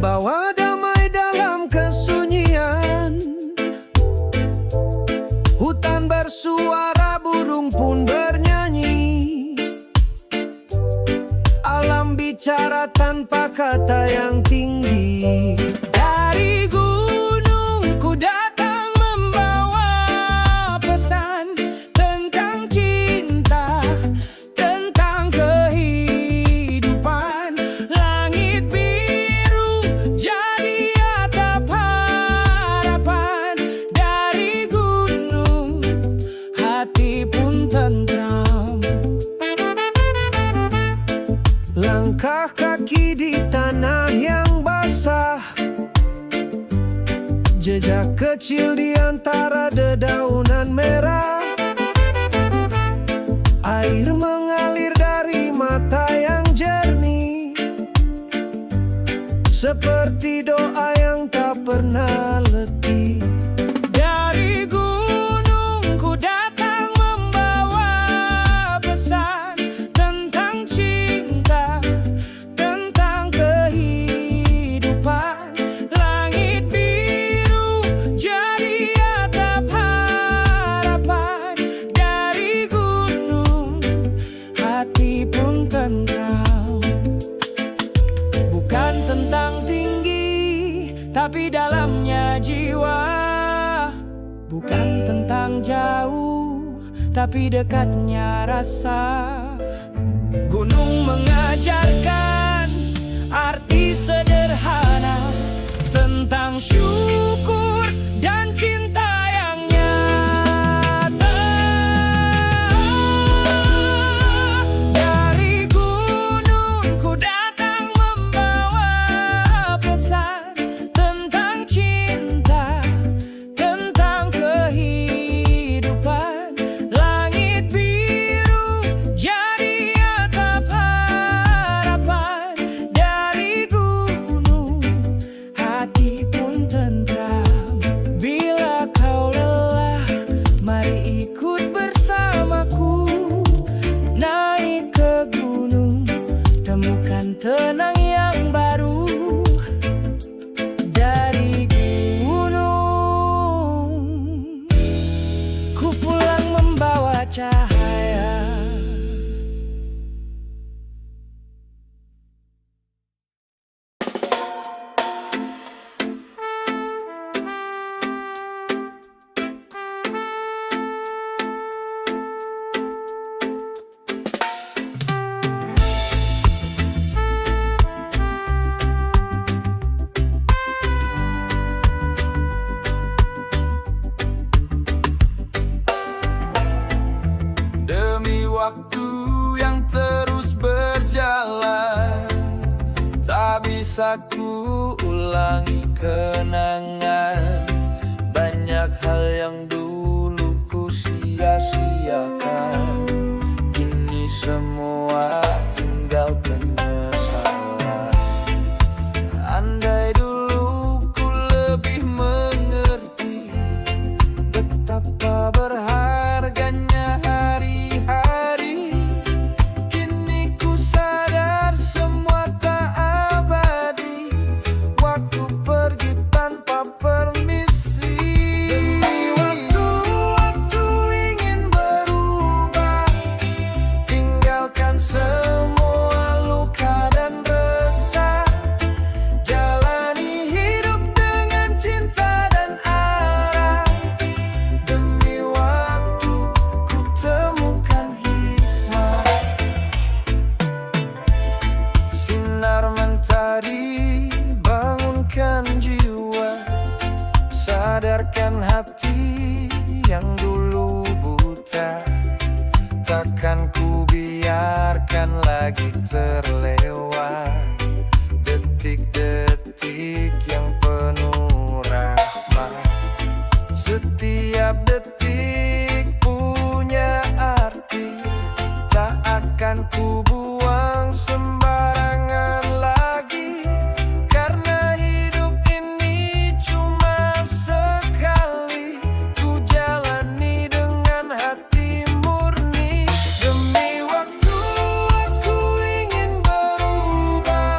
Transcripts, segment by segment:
membawa damai dalam kesunyian. Hutan bersuara, burung pun bernyanyi. Alam bicara tanpa kata yang tinggi. Dari gunung ku datang membawa pesan tentang cinta, tentang kehidupan. Langit biru jadi atap harapan. Dari gunung hati pun tentram. Langkah kaki di tanah yang basah, jejak kecil di antara dedaunan merah. Air mengalir dari mata yang jernih, seperti doa yang tak pernah letih. Dari gunung ku datang membawa pesan tentang cinta, tentang kehidupan. Langit biru jadi atap harapan. Dari gunung hati pun tentram. Bukan tentang tinggi, tapi dalamnya jiwa. Bukan tentang jauh, tapi dekatnya rasa. Gunung mengajarkan arti sederhana tentang syukur dan cinta yang nyata. Dari gunung ku datang membawa pesan tentang cinta, tentang kehidupan. Langit biru jadi atap harapan. Dari gunung hati pun tentram. Bila kau lelah, mari ikut bersamaku. Naik ke gunung, temukan tenang yang baru. Dari gunung ku pulang membawa cahaya. Demi waktu yang terus berjalan, tak bisa ku ulangi kenangan. Banyak hal yang dulu ku sia-siakan, kini semua tinggal penyesalan. Andai dulu ku lebih mengerti betapa berharganya hari-hari. Kini ku sadar semua tak abadi. Waktu pergi tanpa permisi. Demi waktu, aku ingin berubah, tinggalkan semua luka dan resah. Jalani hidup dengan cinta dan arah. Demi waktu, ku temukan hikmah. Sinar mentari bangunkan jiwa, sadarkan hati yang dulu buta. Takkan ku biarkan lagi terlewat detik-detik yang penuh rahmat. Setiap detik punya arti, tak akan ku buang sembarangan lagi. Karena hidup ini cuma sekali, ku jalani dengan hati murni. Demi waktu, aku ingin berubah,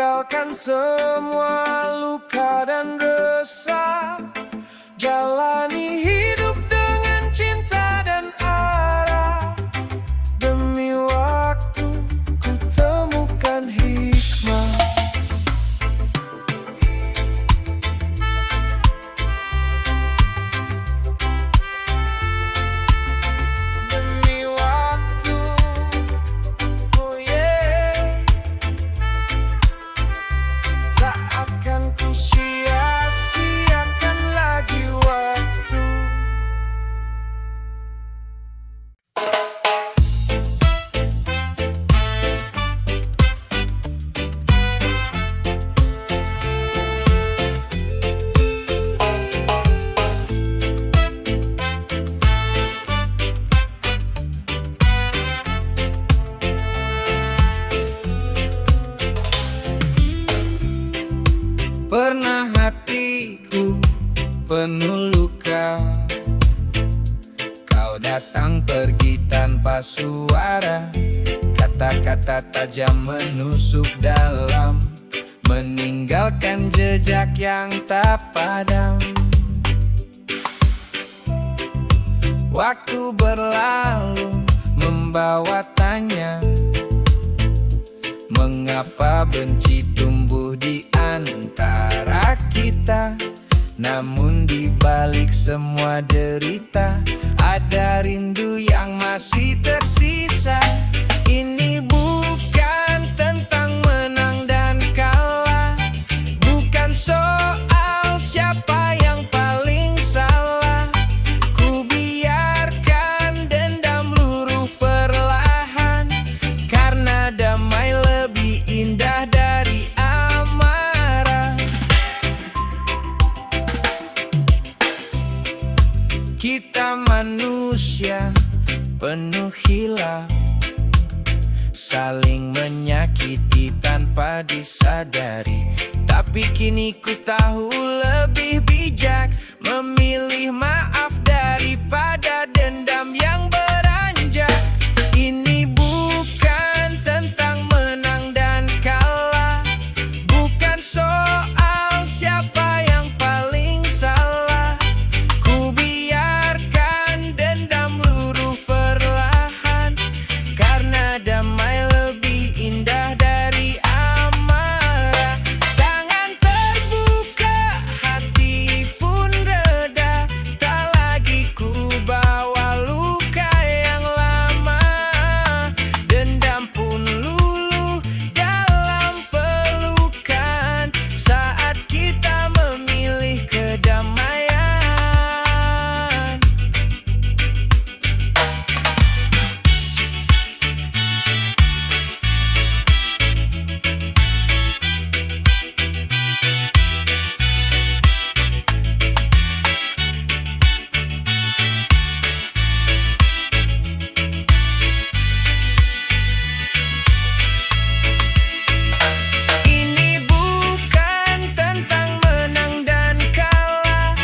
tinggalkan semua luka dan resah. Jalani hidup dengan cinta dan arah. Demi waktu ku temukan hikmah. Demi waktu, oh yeah, tak akan ku sia-siakan lagi waktu. Pernah hatiku penuh luka, kau datang pergi tanpa suara. Kata-kata tajam menusuk dalam, meninggalkan jejak yang tak padam. Waktu berlalu membawa tanya, mengapa benci tumbuh di antara kita? Namun di balik semua derita, ada rindu yang masih tersisa. Ini bukan tentang menang dan kalah, bukan soal siapa yang paling salah. Ku biarkan dendam luruh perlahan, karena damai lebih indah dari amarah. Kita manusia penuh hilaf, saling menyakiti tanpa disadari. Tapi kini ku tahu lebih bijak memilih maaf daripada dendam yang beranjak. Ini bukan tentang menang dan kalah, bukan soal siapa yang paling salah. Ku biarkan dendam luruh perlahan, karena damai lebih indah dari amarah. Tangan terbuka, hati pun reda, tak lagi ku bawa luka yang lama. Dendam pun luluh dalam pelukan, saat kita memilih kedamaian. Ini bukan tentang menang dan kalah,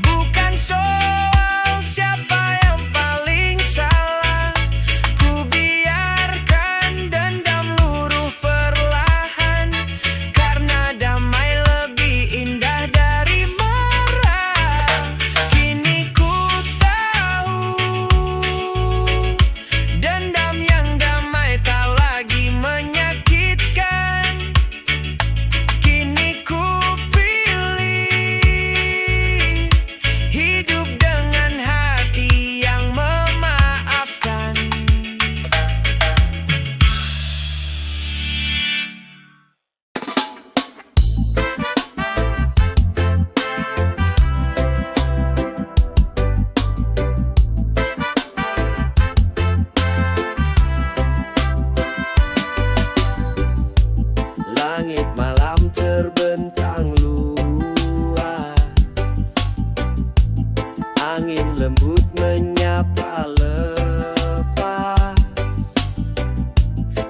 bukan soal siapa yang paling salah. Ku biarkan dendam luruh perlahan, karena damai lebih indah dari marah. Kini ku tahu dendam yang damai tak lagi menyakitkan. Kini ku pilih hidup dengan hati yang memaafkan. Langit malam terbentang luas, angin lembut menyapa lepas.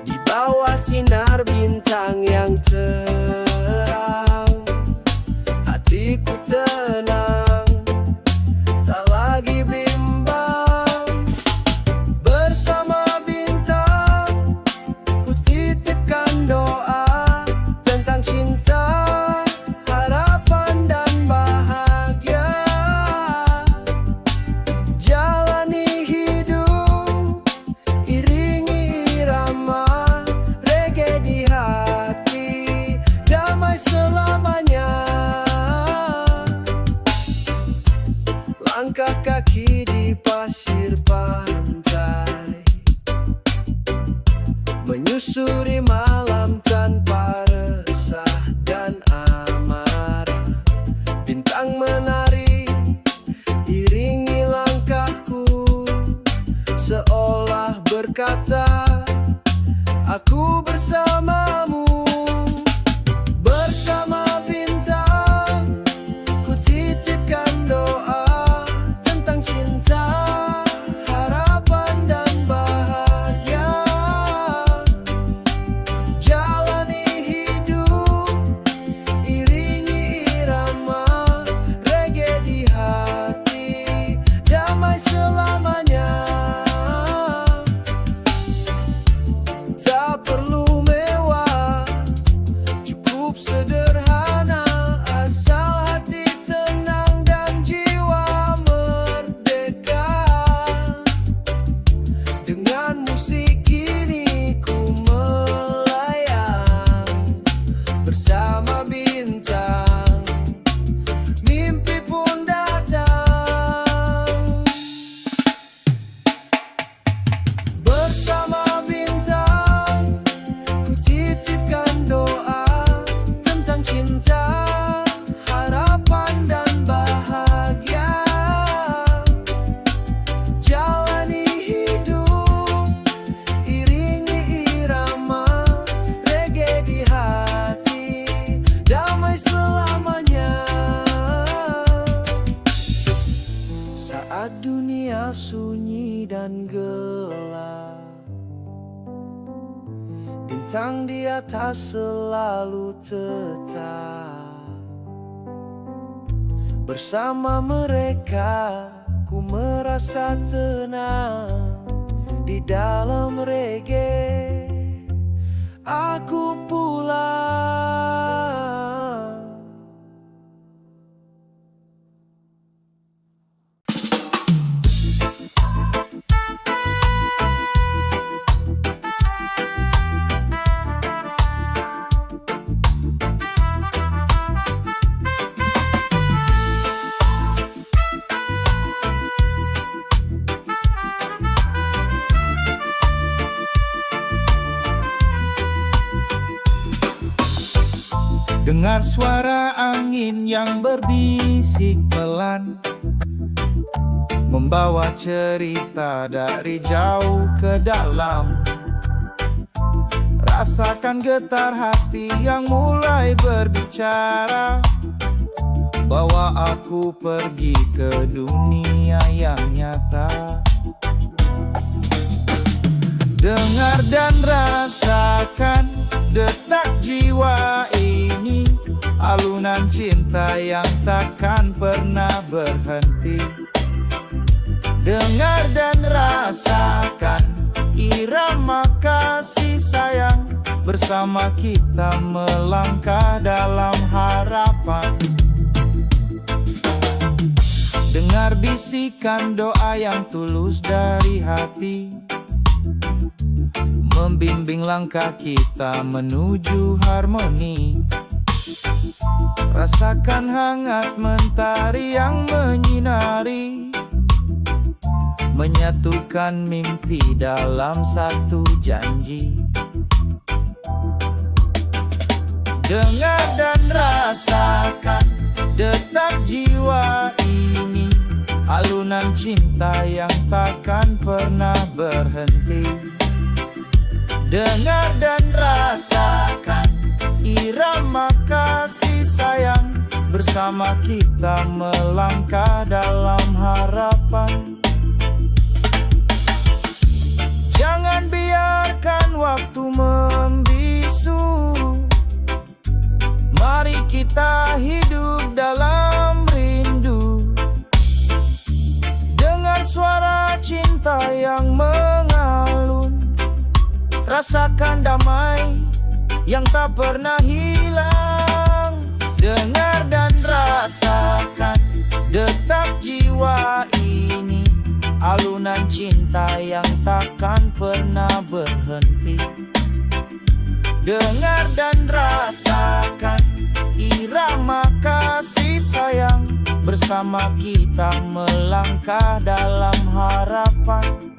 Di bawah sinar bintang yang terang, hatiku tenang, tak lagi bimbang. Bersama bintang ku titipkan doa, tentang menyusuri malam tanpa resah dan amarah. Bintang menari iringi langkahku, seolah berkata, aku bersamamu. Bersama bintang, ku titipkan doa tentang cinta, harapan dan bahagia. Jalani hidup, iringi irama reggae di hati, damai selamanya. Tak perlu mewah, cukup sederhana, asal hati tenang dan jiwa merdeka. Dengan musik ini ku melayang bersama bintang, mimpi pun datang. Bersama bintang, ku titipkan doa tentang cinta, harapan dan bahagia. Jalani hidup, iringi irama reggae di hati, damai selamanya. Saat dunia sunyi dan gelap, bintang di atas selalu tetap. Bersama mereka ku merasa tenang, di dalam reggae aku pulang. Dengar suara angin yang berbisik pelan, membawa cerita dari jauh ke dalam. Rasakan getar hati yang mulai berbicara, bawa aku pergi ke dunia yang nyata. Dengar dan rasakan detak jiwa ini, alunan cinta yang takkan pernah berhenti. Dengar dan rasakan irama kasih sayang, bersama kita melangkah dalam harapan. Dengar bisikan doa yang tulus dari hati, membimbing langkah kita menuju harmoni. Rasakan hangat mentari yang menyinari, menyatukan mimpi dalam satu janji. Dengar dan rasakan detak jiwa ini, alunan cinta yang takkan pernah berhenti. Dengar dan rasakan irama kasih sayang, bersama kita melangkah dalam harapan. Jangan biarkan waktu membisu, mari kita hidup dalam rindu. Dengar suara cinta yang mengalun, rasakan damai yang tak pernah hilang. Dengar dan rasakan detak jiwa ini, alunan cinta yang takkan pernah berhenti. Dengar dan rasakan irama kasih sayang, bersama kita melangkah dalam harapan.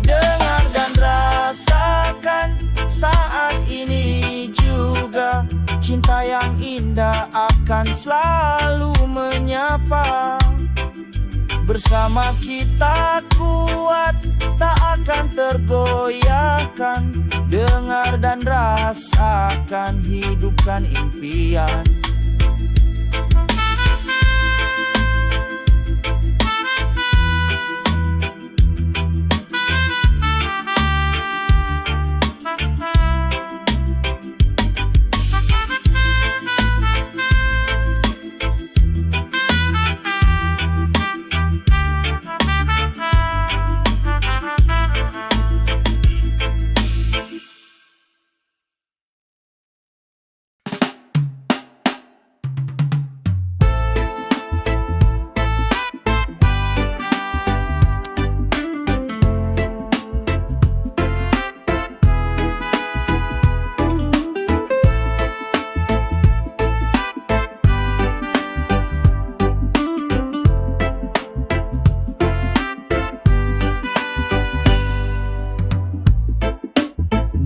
Dengar dan rasakan rasakan saat ini juga. Cinta yang indah akan selalu menyapa. Bersama kita kuat, tak akan tergoyahkan. Dengar dan rasakan, hidupkan impian.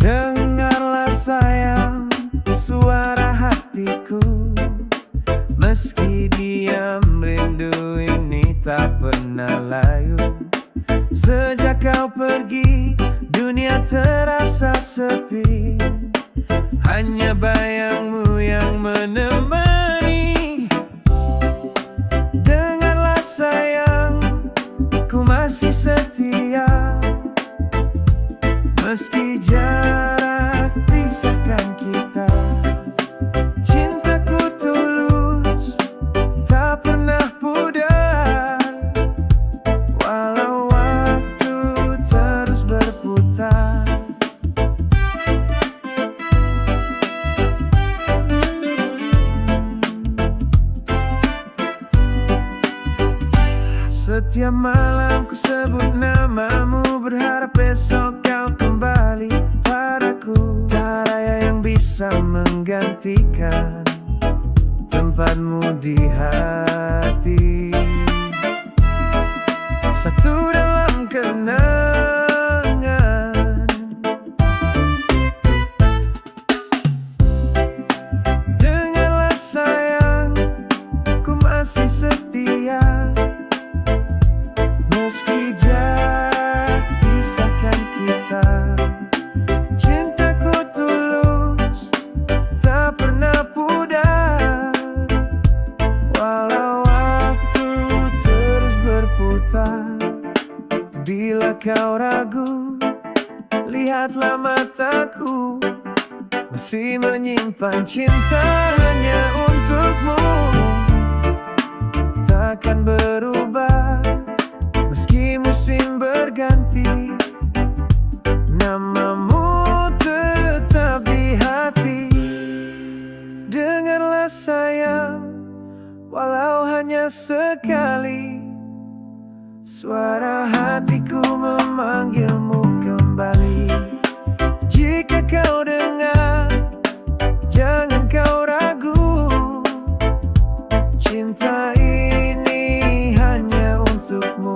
Dengarlah sayang suara hatiku. Meski diam, rindu ini tak pernah layu. Sejak kau pergi, dunia terasa sepi. Hanya bayangmu yang menemani. Dengarlah sayang, ku masih setia. Meski jarak pisahkan kita, cintaku tulus, tak pernah pudar. Walau waktu terus berputar. Setiap malam ku sebut namamu, berharap besok kau kembali padaku. Tak ada yang bisa menggantikan tempatmu di hati. Satu dalam kenangan. Dengarlah sayang, ku masih setia. Meski jarak pisahkan kita, cintaku tulus, tak pernah pudar. Walau waktu terus berputar. Bila kau ragu, lihatlah mataku, masih menyimpan cinta hanya untukmu. Takkan berubah meski musim berganti, namamu tetap di hati. Dengarlah sayang, walau hanya sekali, suara hatiku memanggilmu kembali. Jika kau dengar, jangan kau ragu. Cinta ini hanya untukmu.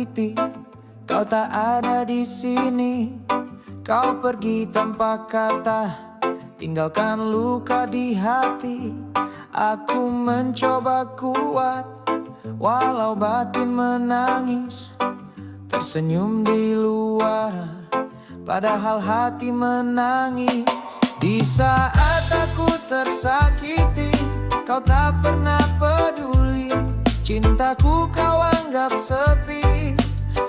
tersakiti, kau tak ada di sini. Kau pergi tanpa kata, tinggalkan luka di hati. Aku mencoba kuat, walau batin menangis. Tersenyum di luar, padahal hati menangis. Di saat aku tersakiti, kau tak pernah peduli. Cintaku kau anggap sepi,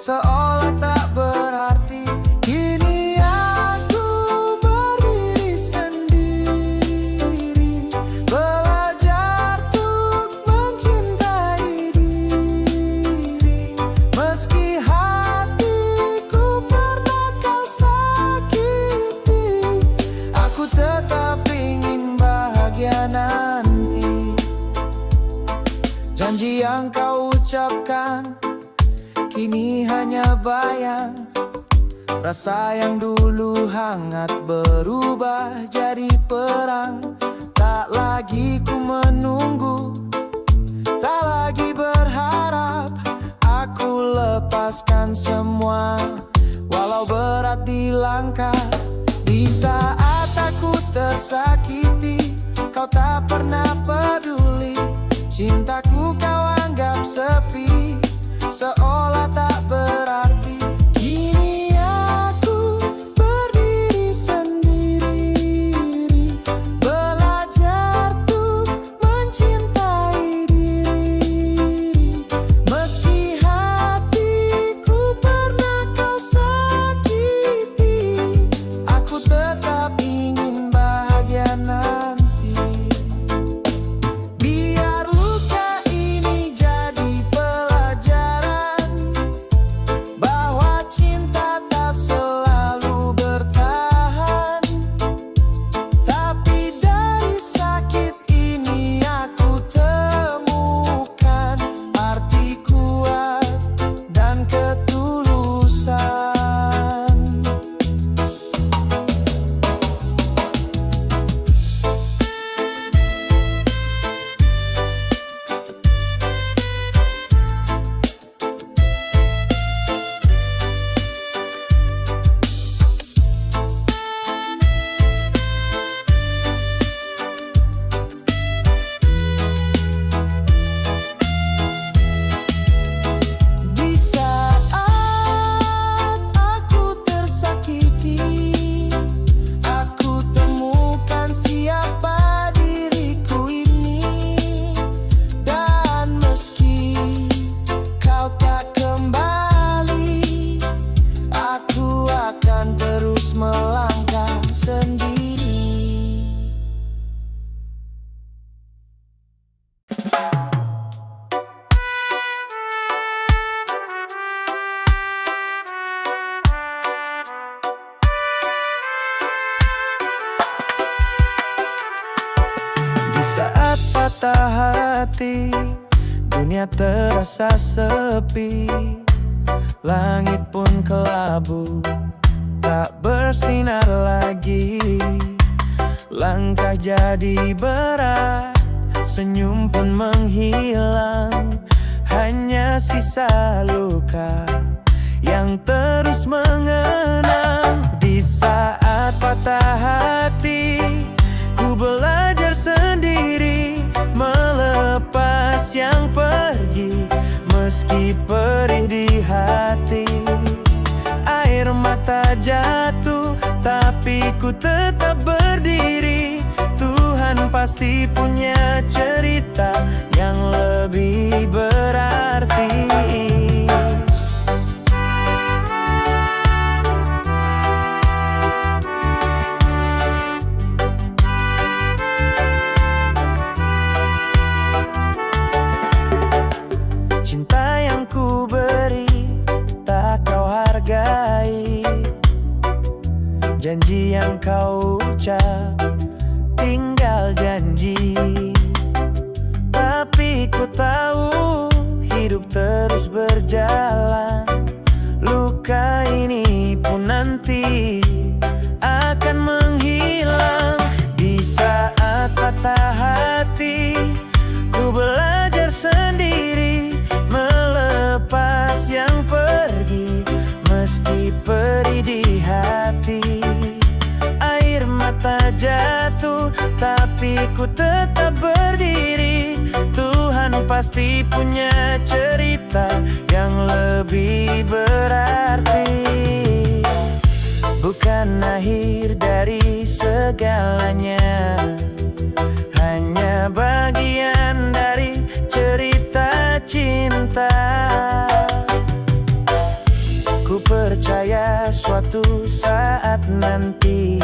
seolah tak berarti. Kini aku berdiri sendiri, belajar untuk mencintai diri. Meski hatiku pernah kau sakiti, aku tetap ingin bahagia nanti. Janji yang kau ucapkan kini hanya bayang. Rasa yang dulu hangat berubah jadi perang. Tak lagi ku menunggu, tak lagi berharap. Aku lepaskan semua, walau berat di langkah. Di saat aku tersakiti, kau tak pernah peduli. Cintaku kau anggap sepi, seolah tak berarti. Kini aku berdiri sendiri, belajar untuk mencintai diri. Meski hatiku pernah kau sakiti, aku tetap ingin bahagia nanti. Biar luka ini jadi pelajaran, bahwa cinta tak selalu bertahan. Tapi dari sakit ini aku temukan arti kuat dan ketulusan. Di saat aku tersakiti, aku temukan siapa diriku ini. Dan meski kau tak kembali, aku akan terus melangkah sendiri. Di saat patah hati, dunia terasa sepi. Langit pun kelabu, tak bersinar lagi. Langkah jadi berat, senyum pun menghilang. Hanya sisa luka yang terus mengenang. Di saat patah hati, ku belajar sendiri melepas yang pergi. Meski perih di hati, air mata jatuh, tapi ku tetap berdiri. Tuhan pasti punya cerita yang lebih berarti. Cinta yang ku beri tak kau hargai. Janji yang kau ucap tinggal janji. Tapi ku tahu hidup terus berjalan. Luka ini pun nanti akan menghilang. Di saat patah hati, ku belajar sendiri melepas yang pergi. jatuh, tapi ku tetap berdiri. Tuhan pasti punya cerita yang lebih berarti. Bukan akhir dari segalanya, hanya bagian dari cerita cinta. Ku percaya suatu saat nanti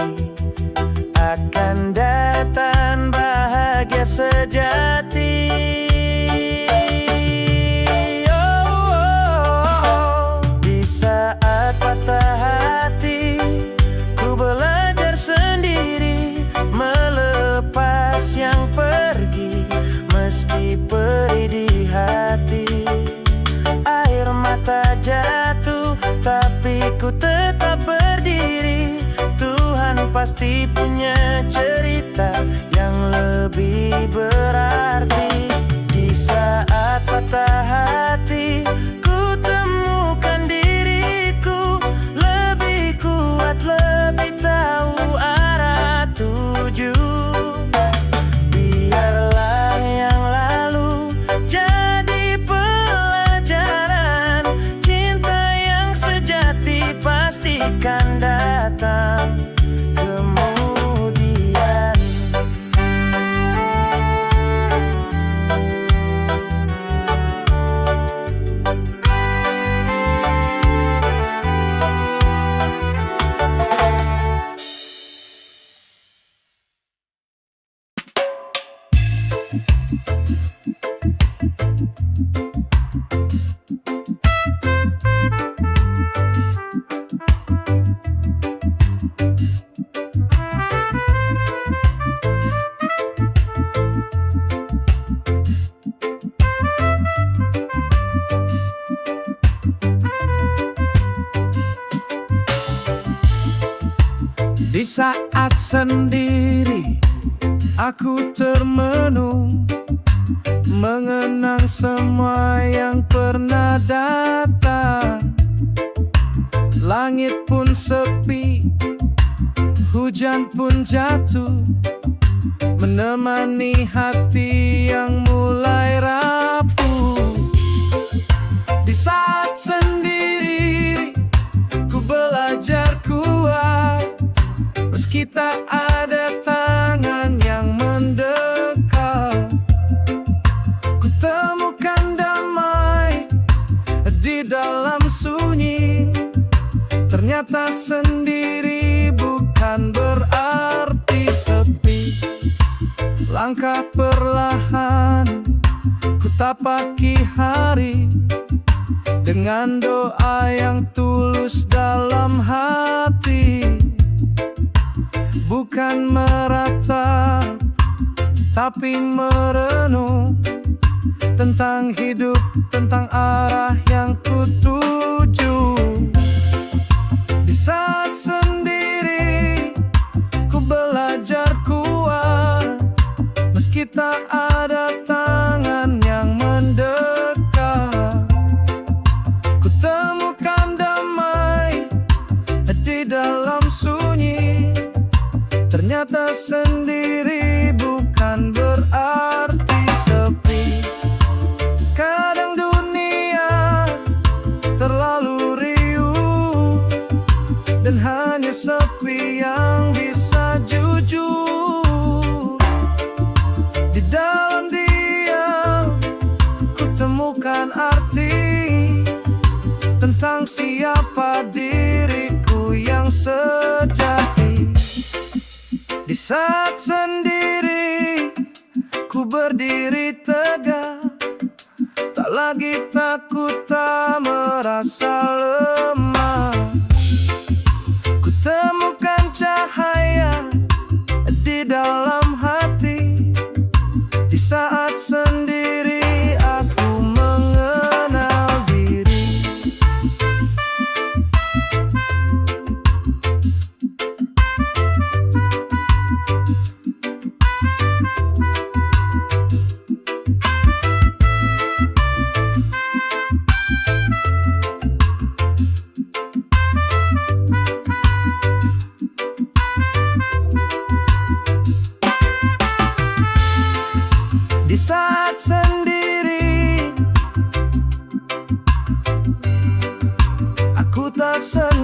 akan datang bahagia sejati. Di saat patah hati, ku belajar sendiri melepas yang pergi, meski perih di hati. Air mata jatuh, tapi ku tetap berdiri. Tuhan pasti punya cerita yang lebih berarti. Di saat patah hati, ku temukan diriku lebih kuat, lebih tahu arah tuju. Biarlah yang lalu jadi pelajaran. Cinta yang sejati pastikan datang kemudian. Di saat sendiri aku termenung, mengenang semua yang pernah datang. Langit pun sepi, hujan pun jatuh, menemani hati yang mulai rapuh. Di saat sendiri ku belajar kuat, meski tak ada tangan yang mendekat. Ku temukan damai di dalam sunyi. Ternyata sendiri bukan berarti sepi. Langkah perlahan ku tapaki hari, dengan doa yang tulus dalam hati. Bukan meratap, tapi merenung tentang hidup, tentang arah yang ku tuju. Di saat sendiri ku belajar kuat, meski tak ada tangan yang mendekat. Ku temukan damai di dalam sunyi. Ternyata sendiri bukan berarti sepi. Kadang dunia terlalu riuh, dan hanya sepi yang bisa jujur. Di dalam diam ku temukan arti tentang siapa diriku yang sejati. Di saat sendiri ku berdiri tegak, tak lagi takut, tak merasa lemah. Ku temukan cahaya di dalam hati. Di saat sendiri aku mengenal diri. sendiri. Aku tak sendiri.